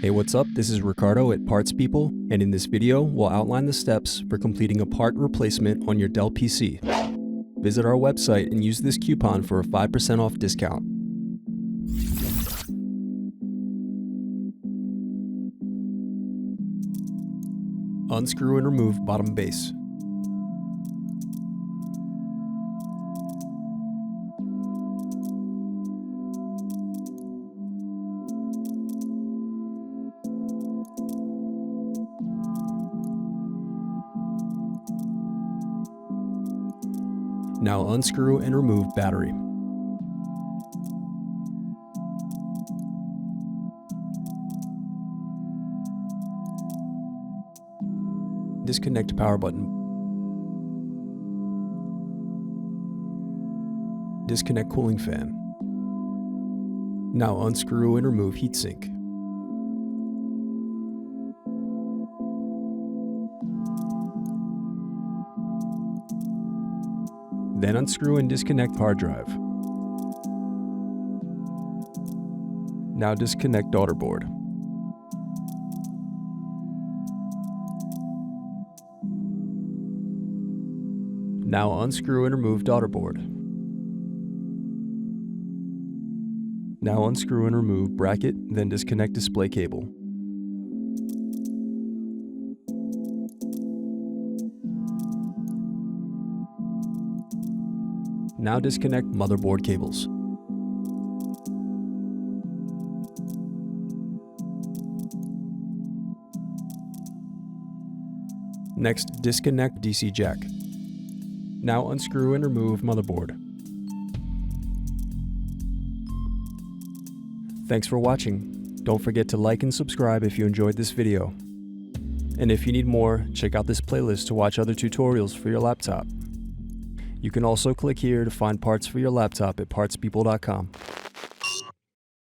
Hey, what's up? This is Ricardo at Parts People, and in this video, we'll outline the steps for completing a part replacement on your Dell PC. Visit our website and use this coupon for a 5% off discount. Unscrew and remove bottom base. Now unscrew and remove battery. Disconnect power button. Disconnect cooling fan. Now unscrew and remove heatsink. Then unscrew and disconnect hard drive. Now disconnect daughter board. Now unscrew and remove daughter board. Now unscrew and remove bracket, then disconnect display cable. Now disconnect motherboard cables. Next, disconnect DC jack. Now unscrew and remove motherboard. Thanks for watching. Don't forget to like and subscribe if you enjoyed this video. And if you need more, check out this playlist to watch other tutorials for your laptop. You can also click here to find parts for your laptop at partspeople.com.